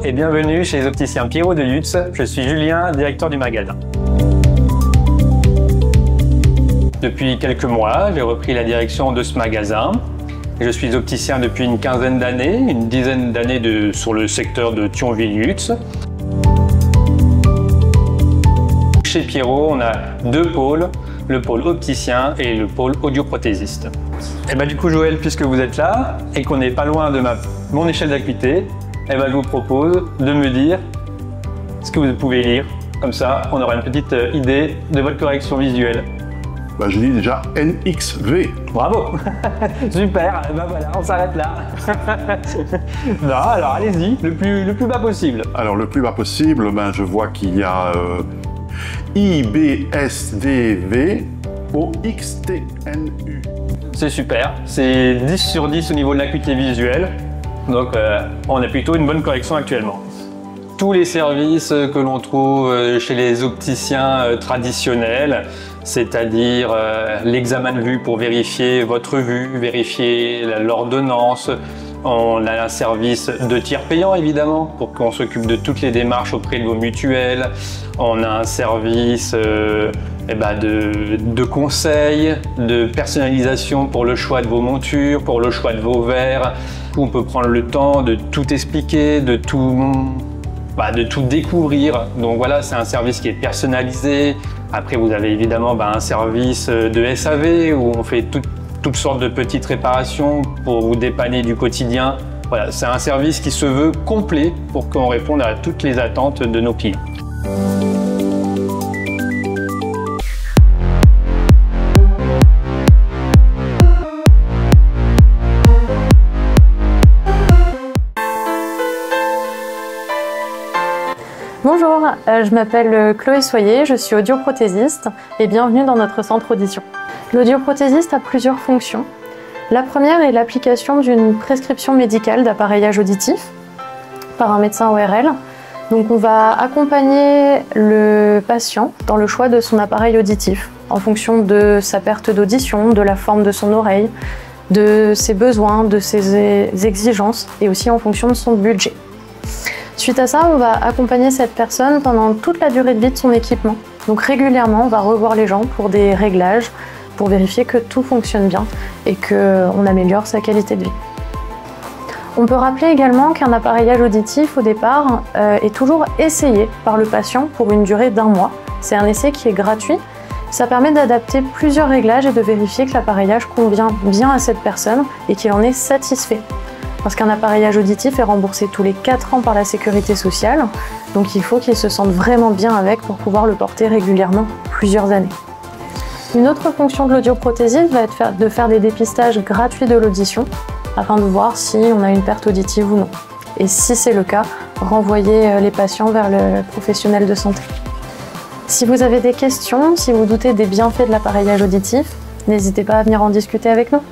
et bienvenue chez les opticiens Pierrot de Lutz. Je suis Julien, directeur du magasin. Depuis quelques mois, j'ai repris la direction de ce magasin. Je suis opticien depuis une quinzaine d'années, une dizaine d'années sur le secteur de Thionville-Lutz. Chez Pierrot, on a deux pôles, le pôle opticien et le pôle audioprothésiste. Et du coup Joël, puisque vous êtes là et qu'on n'est pas loin de mon échelle d'acuité, je vous propose de me dire ce que vous pouvez lire. Comme ça, on aura une petite idée de votre correction visuelle. Je dis déjà NXV. Bravo. Super, voilà, on s'arrête là. Non, alors allez-y, le plus bas possible. Alors le plus bas possible, je vois qu'il y a IBSDV OXTNU. C'est super, c'est 10 sur 10 au niveau de l'acuité visuelle. Donc on a plutôt une bonne correction actuellement. Tous les services que l'on trouve chez les opticiens traditionnels, c'est-à-dire l'examen de vue pour vérifier votre vue, vérifier l'ordonnance. On a un service de tiers payant évidemment pour qu'on s'occupe de toutes les démarches auprès de vos mutuelles. On a un service de conseils, de personnalisation pour le choix de vos montures, pour le choix de vos verres. On peut prendre le temps de tout expliquer, de tout découvrir. Donc voilà, c'est un service qui est personnalisé. Après, vous avez évidemment un service de SAV où on fait toutes sortes de petites réparations pour vous dépanner du quotidien. Voilà, c'est un service qui se veut complet pour qu'on réponde à toutes les attentes de nos clients. Bonjour, je m'appelle Chloé Soyer, je suis audioprothésiste et bienvenue dans notre centre audition. L'audioprothésiste a plusieurs fonctions. La première est l'application d'une prescription médicale d'appareillage auditif par un médecin ORL. Donc on va accompagner le patient dans le choix de son appareil auditif en fonction de sa perte d'audition, de la forme de son oreille, de ses besoins, de ses exigences et aussi en fonction de son budget. Suite à ça, on va accompagner cette personne pendant toute la durée de vie de son équipement. Donc régulièrement, on va revoir les gens pour des réglages, pour vérifier que tout fonctionne bien et qu'on améliore sa qualité de vie. On peut rappeler également qu'un appareillage auditif, au départ, est toujours essayé par le patient pour une durée d'1 mois. C'est un essai qui est gratuit. Ça permet d'adapter plusieurs réglages et de vérifier que l'appareillage convient bien à cette personne et qu'il en est satisfait. Parce qu'un appareillage auditif est remboursé tous les 4 ans par la sécurité sociale, donc il faut qu'il se sente vraiment bien avec pour pouvoir le porter régulièrement plusieurs années. Une autre fonction de l'audioprothésiste va être de faire des dépistages gratuits de l'audition, afin de voir si on a une perte auditive ou non. Et si c'est le cas, renvoyer les patients vers le professionnel de santé. Si vous avez des questions, si vous doutez des bienfaits de l'appareillage auditif, n'hésitez pas à venir en discuter avec nous.